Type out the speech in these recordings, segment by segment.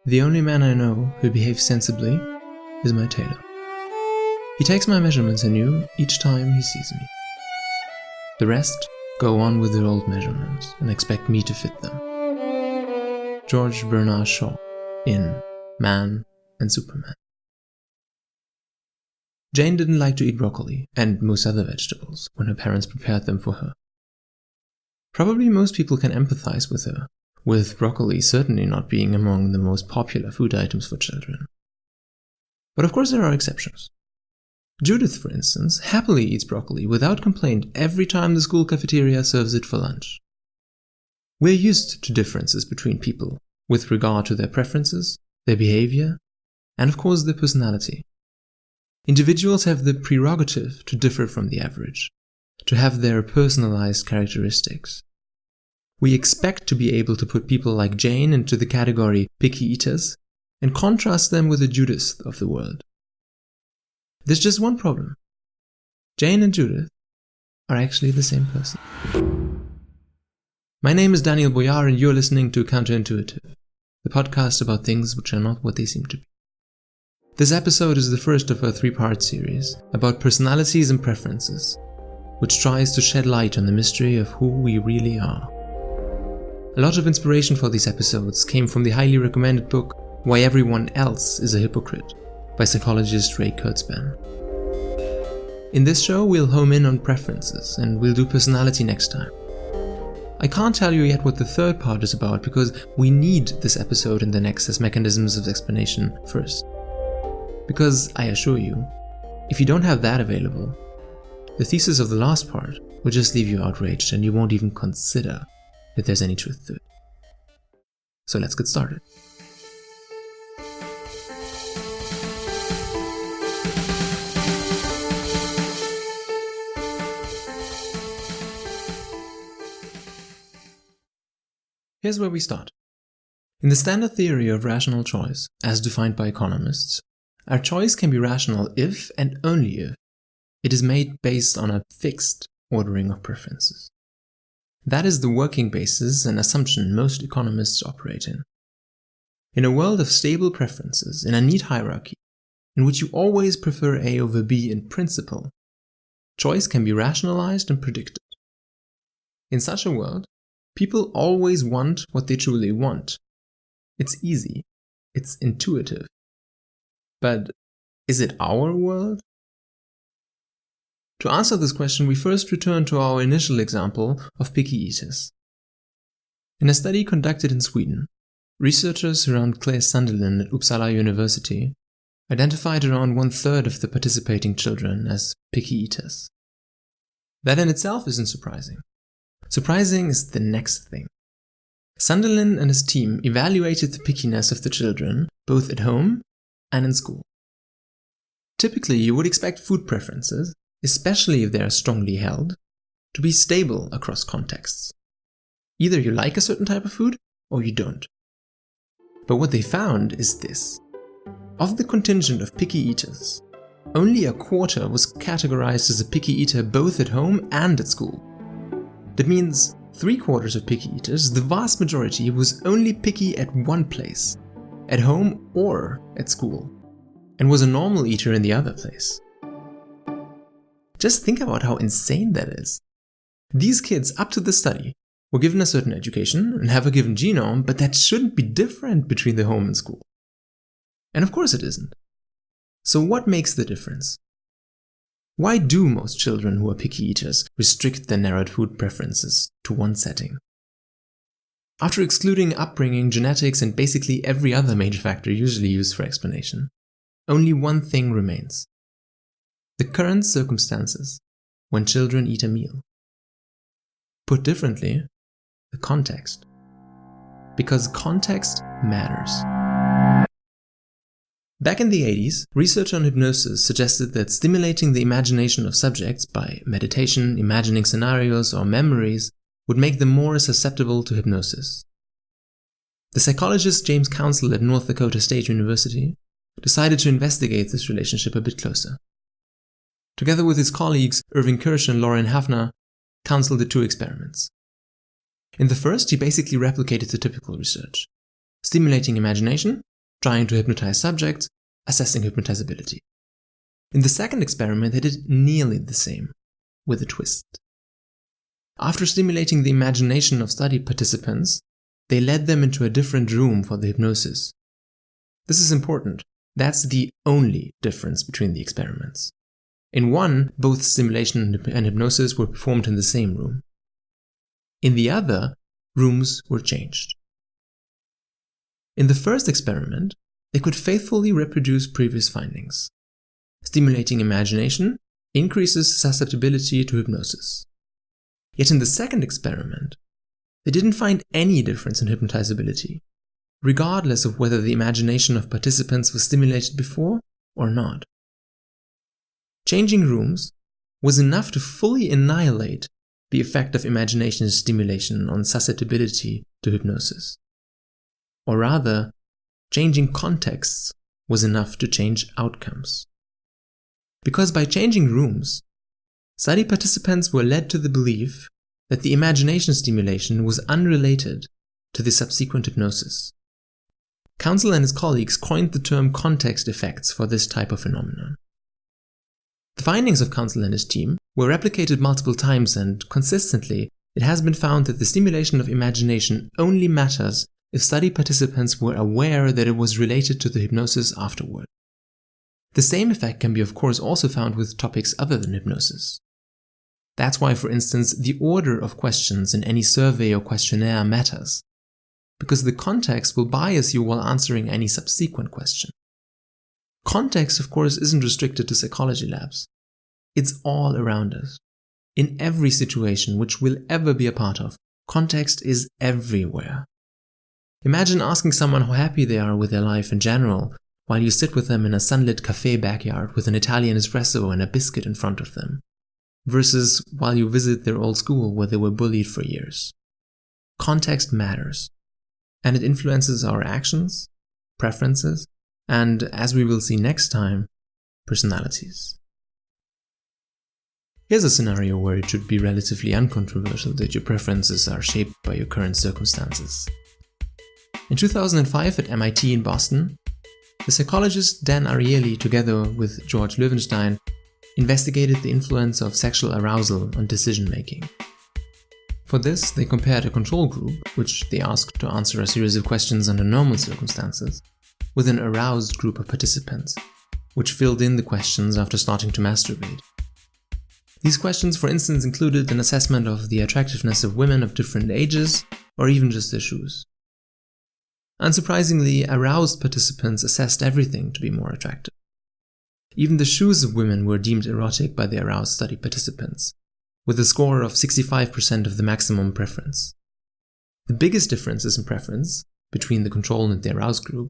The only man I know who behaves sensibly is my tailor. He takes my measurements anew each time he sees me. The rest go on with their old measurements and expect me to fit them. George Bernard Shaw in Man and Superman. Jane didn't like to eat broccoli and most other vegetables when her parents prepared them for her. Probably most people can empathize with her, with broccoli certainly not being among the most popular food items for children. But of course there are exceptions. Judith, for instance, happily eats broccoli without complaint every time the school cafeteria serves it for lunch. We're used to differences between people with regard to their preferences, their behavior, and of course their personality. Individuals have the prerogative to differ from the average, to have their personalized characteristics. We expect to be able to put people like Jane into the category picky eaters and contrast them with the Judith of the world. There's just one problem. Jane and Judith are actually the same person. My name is Daniel Boyar and you're listening to Counterintuitive, the podcast about things which are not what they seem to be. This episode is the first of a 3-part series about personalities and preferences, which tries to shed light on the mystery of who we really are. A lot of inspiration for these episodes came from the highly recommended book Why Everyone Else is a Hypocrite by psychologist Ray Kurzban. In this show we'll home in on preferences and we'll do personality next time. I can't tell you yet what the 3rd part is about because we need this episode and the next as mechanisms of explanation first. Because I assure you, if you don't have that available, the thesis of the last part will just leave you outraged and you won't even consider that there's any truth to it. So let's get started. Here's where we start. In the standard theory of rational choice, as defined by economists, our choice can be rational if and only if it is made based on a fixed ordering of preferences. That is the working basis and assumption most economists operate in. In a world of stable preferences, in a neat hierarchy, in which you always prefer A over B in principle, choice can be rationalized and predicted. In such a world, people always want what they truly want. It's easy. It's intuitive. But is it our world? To answer this question, we first return to our initial example of picky eaters. In a study conducted in Sweden, researchers around Claes Sunderland at Uppsala University identified around 1/3 of the participating children as picky eaters. That in itself isn't surprising. Surprising is the next thing. Sunderland and his team evaluated the pickiness of the children both at home and in school. Typically, you would expect food preferences, especially if they are strongly held, to be stable across contexts. Either you like a certain type of food or you don't. But what they found is this. Of the contingent of picky eaters, only 1/4 was categorized as a picky eater both at home and at school. That means 3/4 of picky eaters, the vast majority, was only picky at one place, at home or at school, and was a normal eater in the other place. Just think about how insane that is. These kids up to the study were given a certain education and have a given genome, but that shouldn't be different between the home and school. And of course it isn't. So what makes the difference? Why do most children who are picky eaters restrict their narrowed food preferences to one setting? After excluding upbringing, genetics, and basically every other major factor usually used for explanation, only one thing remains. The current circumstances when children eat a meal. Put differently, the context. Because context matters. Back in the 80s, research on hypnosis suggested that stimulating the imagination of subjects by meditation, imagining scenarios, or memories would make them more susceptible to hypnosis. The psychologist James Council at North Dakota State University decided to investigate this relationship a bit closer. Together with his colleagues Irving Kirsch and Lauren Hafner, Council did 2 experiments. In the first, he basically replicated the typical research, stimulating imagination trying to hypnotize subjects, assessing hypnotizability. In the second experiment, they did nearly the same, with a twist. After stimulating the imagination of study participants, they led them into a different room for the hypnosis. This is important. That's the only difference between the experiments. In one, both stimulation and hypnosis were performed in the same room. In the other, rooms were changed. In the first experiment, they could faithfully reproduce previous findings. Stimulating imagination increases susceptibility to hypnosis. Yet in the second experiment, they didn't find any difference in hypnotizability, regardless of whether the imagination of participants was stimulated before or not. Changing rooms was enough to fully annihilate the effect of imagination stimulation on susceptibility to hypnosis. Or rather, changing contexts was enough to change outcomes. Because by changing rooms, study participants were led to the belief that the imagination stimulation was unrelated to the subsequent hypnosis. Counsel and his colleagues coined the term context effects for this type of phenomenon. The findings of Counsel and his team were replicated multiple times, and consistently, it has been found that the stimulation of imagination only matters if study participants were aware that it was related to the hypnosis afterward. The same effect can be, of course, also found with topics other than hypnosis. That's why, for instance, the order of questions in any survey or questionnaire matters, because the context will bias you while answering any subsequent question. Context, of course, isn't restricted to psychology labs. It's all around us. In every situation which we'll ever be a part of, context is everywhere. Imagine asking someone how happy they are with their life in general, while you sit with them in a sunlit cafe backyard with an Italian espresso and a biscuit in front of them, versus while you visit their old school where they were bullied for years. Context matters, and it influences our actions, preferences, and, as we will see next time, personalities. Here's a scenario where it should be relatively uncontroversial that your preferences are shaped by your current circumstances. In 2005 at MIT in Boston, the psychologist Dan Ariely, together with George Löwenstein, investigated the influence of sexual arousal on decision-making. For this, they compared a control group, which they asked to answer a series of questions under normal circumstances, with an aroused group of participants, which filled in the questions after starting to masturbate. These questions, for instance, included an assessment of the attractiveness of women of different ages, or even just their shoes. Unsurprisingly, aroused participants assessed everything to be more attractive. Even the shoes of women were deemed erotic by the aroused study participants, with a score of 65% of the maximum preference. The biggest differences in preference between the control and the aroused group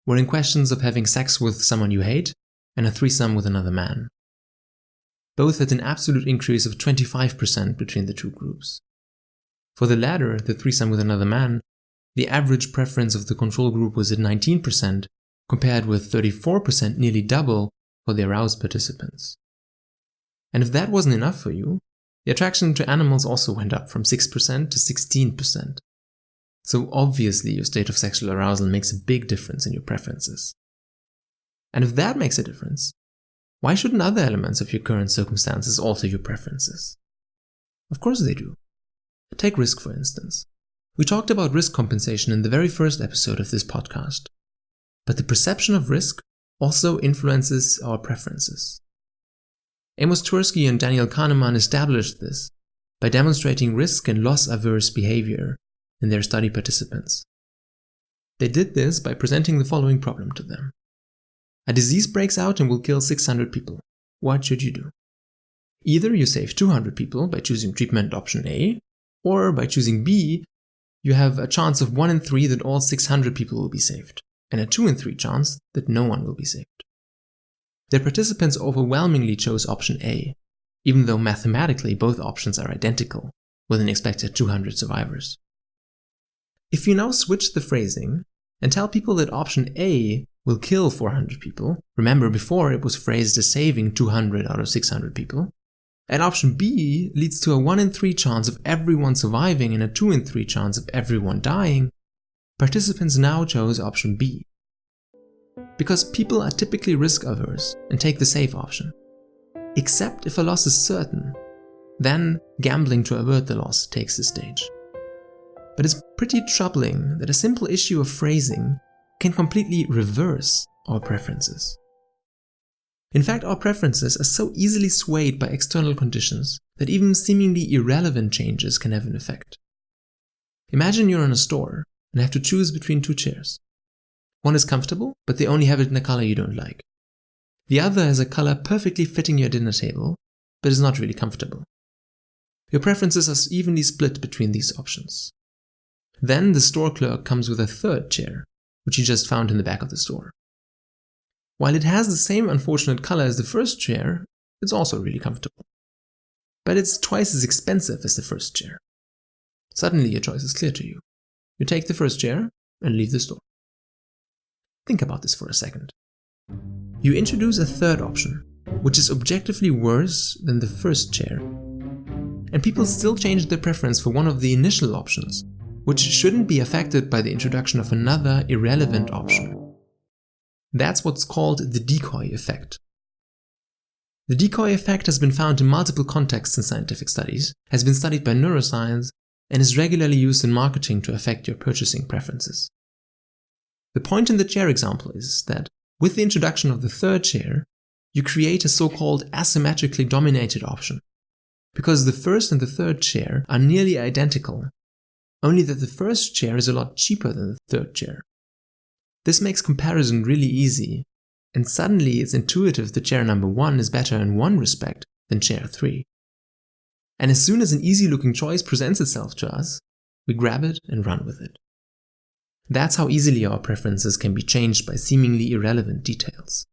were in questions of having sex with someone you hate and a threesome with another man. Both had an absolute increase of 25% between the two groups. For the latter, the threesome with another man, the average preference of the control group was at 19%, compared with 34%, nearly double, for the aroused participants. And if that wasn't enough for you, the attraction to animals also went up from 6% to 16%. So obviously your state of sexual arousal makes a big difference in your preferences. And if that makes a difference, why shouldn't other elements of your current circumstances alter your preferences? Of course they do. Take risk, for instance. We talked about risk compensation in the very first episode of this podcast. But the perception of risk also influences our preferences. Amos Tversky and Daniel Kahneman established this by demonstrating risk and loss-averse behavior in their study participants. They did this by presenting the following problem to them. A disease breaks out and will kill 600 people. What should you do? Either you save 200 people by choosing treatment option A, or by choosing B, you have a chance of 1 in 3 that all 600 people will be saved, and a 2 in 3 chance that no one will be saved. Their participants overwhelmingly chose option A, even though mathematically both options are identical, with an expected 200 survivors. If you now switch the phrasing and tell people that option A will kill 400 people, remember before it was phrased as saving 200 out of 600 people, and option B leads to a 1 in 3 chance of everyone surviving and a 2 in 3 chance of everyone dying, participants now chose option B. because people are typically risk-averse and take the safe option. Except if a loss is certain, then gambling to avert the loss takes the stage. But it's pretty troubling that a simple issue of phrasing can completely reverse our preferences. In fact, our preferences are so easily swayed by external conditions that even seemingly irrelevant changes can have an effect. Imagine you're in a store and have to choose between two chairs. One is comfortable, but they only have it in a color you don't like. The other has a color perfectly fitting your dinner table, but is not really comfortable. Your preferences are evenly split between these options. Then the store clerk comes with a third chair, which he just found in the back of the store. While it has the same unfortunate color as the first chair, it's also really comfortable. But it's twice as expensive as the first chair. Suddenly your choice is clear to you. You take the first chair and leave the store. Think about this for a second. You introduce a third option, which is objectively worse than the first chair. And people still change their preference for one of the initial options, which shouldn't be affected by the introduction of another irrelevant option. That's what's called the Decoy Effect. The Decoy Effect has been found in multiple contexts in scientific studies, has been studied by neuroscience, and is regularly used in marketing to affect your purchasing preferences. The point in the chair example is that with the introduction of the third chair, you create a so-called asymmetrically dominated option, because the first and the third chair are nearly identical, only that the first chair is a lot cheaper than the third chair. This makes comparison really easy, and suddenly it's intuitive that chair number 1 is better in one respect than chair 3. And as soon as an easy-looking choice presents itself to us, we grab it and run with it. That's how easily our preferences can be changed by seemingly irrelevant details.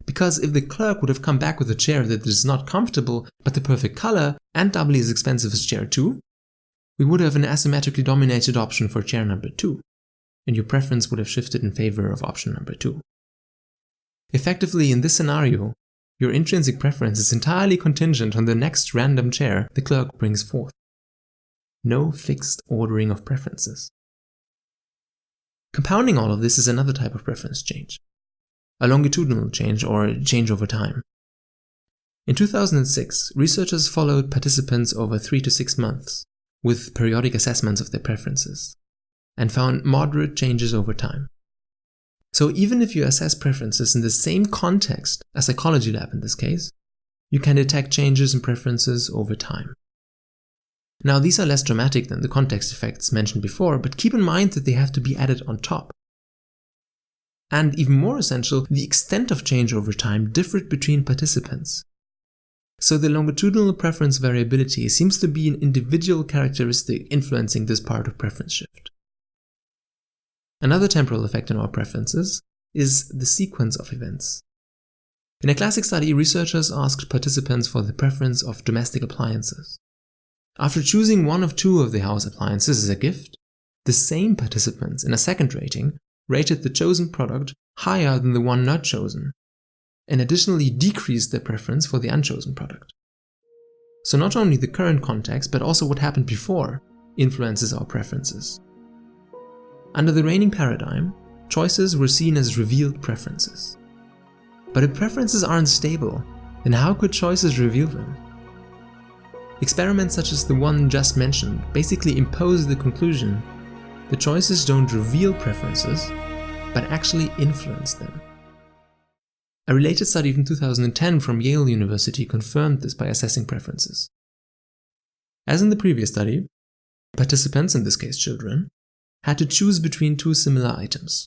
Because if the clerk would have come back with a chair that is not comfortable but the perfect color and doubly as expensive as chair 2, we would have an asymmetrically dominated option for chair number 2, and your preference would have shifted in favor of option number 2. Effectively, in this scenario, your intrinsic preference is entirely contingent on the next random chair the clerk brings forth. No fixed ordering of preferences. Compounding all of this is another type of preference change, a longitudinal change or change over time. In 2006, researchers followed participants over 3 to 6 months with periodic assessments of their preferences and found moderate changes over time. So even if you assess preferences in the same context, a psychology lab in this case, you can detect changes in preferences over time. Now, these are less dramatic than the context effects mentioned before, but keep in mind that they have to be added on top. And even more essential, the extent of change over time differed between participants. So the longitudinal preference variability seems to be an individual characteristic influencing this part of preference shift. Another temporal effect on our preferences is the sequence of events. In a classic study, researchers asked participants for the preference of domestic appliances. After choosing one of 2 of the house appliances as a gift, the same participants in a second rating rated the chosen product higher than the one not chosen, and additionally decreased their preference for the unchosen product. So not only the current context, but also what happened before influences our preferences. Under the reigning paradigm, choices were seen as revealed preferences. But if preferences aren't stable, then how could choices reveal them? Experiments such as the one just mentioned basically impose the conclusion that choices don't reveal preferences, but actually influence them. A related study from 2010 from Yale University confirmed this by assessing preferences. As in the previous study, participants, in this case children, had to choose between 2 similar items.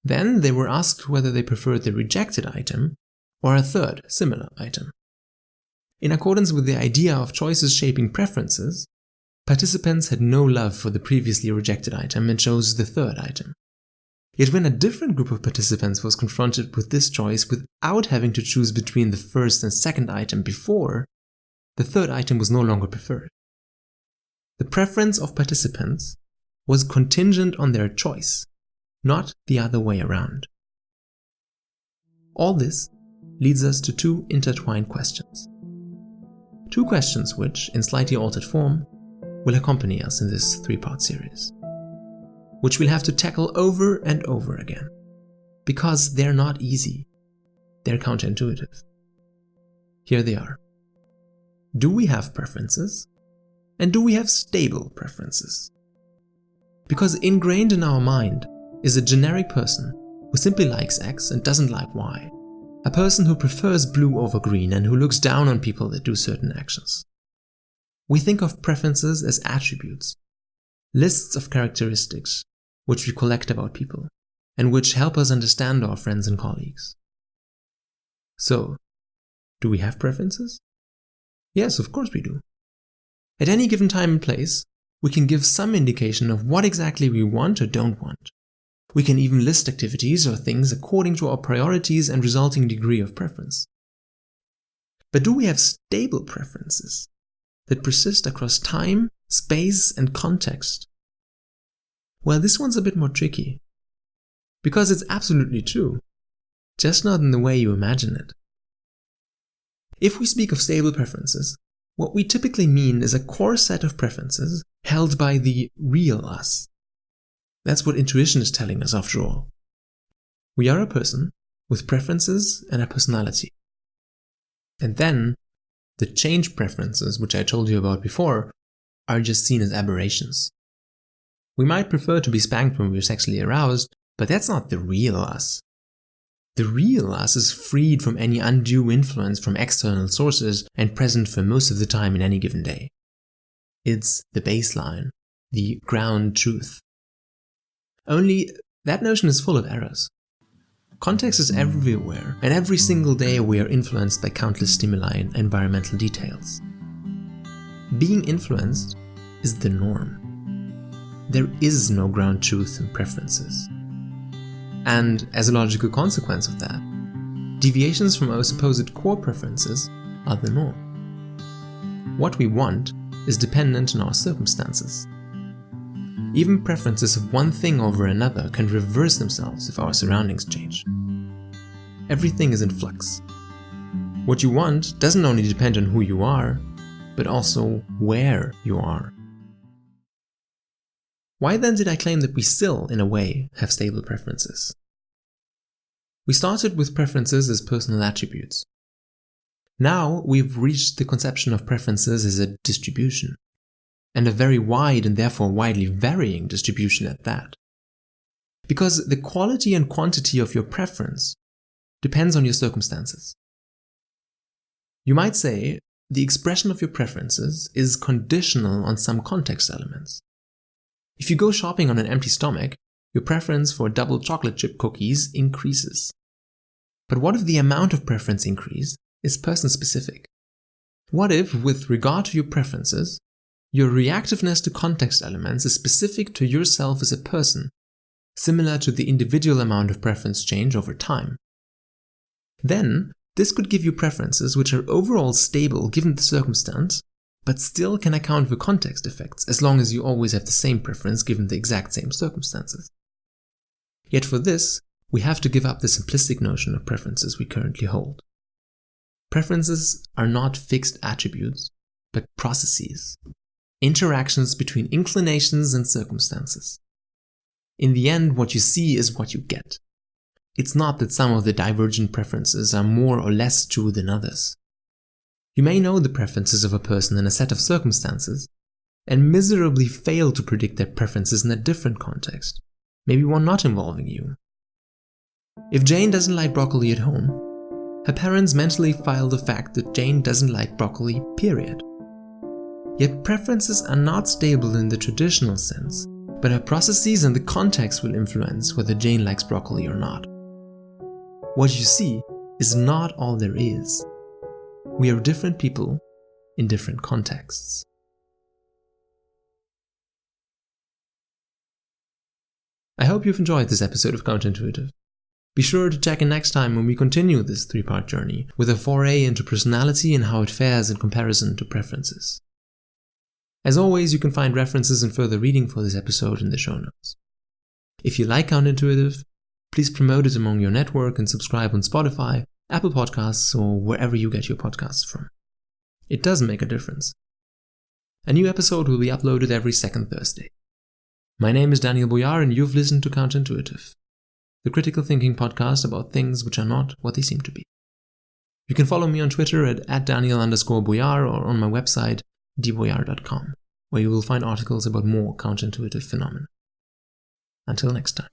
Then they were asked whether they preferred the rejected item or a third similar item. In accordance with the idea of choices shaping preferences, participants had no love for the previously rejected item and chose the third item. Yet when a different group of participants was confronted with this choice without having to choose between the first and second item before, the third item was no longer preferred. The preference of participants was contingent on their choice, not the other way around. All this leads us to 2 intertwined questions. 2 questions which, in slightly altered form, will accompany us in this 3-part series, which we'll have to tackle over and over again. because they're not easy. They're counterintuitive. Here they are. Do we have preferences? And do we have stable preferences? Because ingrained in our mind is a generic person who simply likes X and doesn't like Y. A person who prefers blue over green and who looks down on people that do certain actions. We think of preferences as attributes, lists of characteristics which we collect about people and which help us understand our friends and colleagues. So, do we have preferences? Yes, of course we do. At any given time and place, we can give some indication of what exactly we want or don't want. We can even list activities or things according to our priorities and resulting degree of preference. But do we have stable preferences that persist across time, space, and context? Well, this one's a bit more tricky. Because it's absolutely true, just not in the way you imagine it. If we speak of stable preferences, what we typically mean is a core set of preferences held by the real us. That's what intuition is telling us after all. We are a person with preferences and a personality. And then, the change preferences, which I told you about before, are just seen as aberrations. We might prefer to be spanked when we're sexually aroused, but that's not the real us. The real us is freed from any undue influence from external sources and present for most of the time in any given day. It's the baseline, the ground truth. Only that notion is full of errors. Context is everywhere, and every single day we are influenced by countless stimuli and environmental details. Being influenced is the norm. There is no ground truth in preferences. And as a logical consequence of that, deviations from our supposed core preferences are the norm. What we want is dependent on our circumstances. Even preferences of one thing over another can reverse themselves if our surroundings change. Everything is in flux. What you want doesn't only depend on who you are, but also where you are. Why then did I claim that we still, in a way, have stable preferences? We started with preferences as personal attributes. Now we've reached the conception of preferences as a distribution, and a very wide and therefore widely varying distribution at that. Because the quality and quantity of your preference depends on your circumstances. You might say the expression of your preferences is conditional on some context elements. If you go shopping on an empty stomach, your preference for double chocolate chip cookies increases. But what if the amount of preference increase is person-specific? What if, with regard to your preferences, your reactiveness to context elements is specific to yourself as a person, similar to the individual amount of preference change over time? Then, this could give you preferences which are overall stable given the circumstance, but still can account for context effects as long as you always have the same preference given the exact same circumstances. Yet for this, we have to give up the simplistic notion of preferences we currently hold. Preferences are not fixed attributes, but processes, interactions between inclinations and circumstances. In the end, what you see is what you get. It's not that some of the divergent preferences are more or less true than others. You may know the preferences of a person in a set of circumstances, and miserably fail to predict their preferences in a different context, maybe one not involving you. If Jane doesn't like broccoli at home, her parents mentally file the fact that Jane doesn't like broccoli, period. Yet preferences are not stable in the traditional sense, but her processes and the context will influence whether Jane likes broccoli or not. What you see is not all there is. We are different people in different contexts. I hope you've enjoyed this episode of Counterintuitive. Be sure to check in next time when we continue this 3-part journey with a foray into personality and how it fares in comparison to preferences. As always, you can find references and further reading for this episode in the show notes. If you like Counterintuitive, please promote it among your network and subscribe on Spotify, Apple Podcasts, or wherever you get your podcasts from. It does make a difference. A new episode will be uploaded every second Thursday. My name is Daniel Boyar and you've listened to Counterintuitive. the critical thinking podcast about things which are not what they seem to be. You can follow me on Twitter at @Daniel_Boyar or on my website, dboyar.com, where you will find articles about more counterintuitive phenomena. Until next time.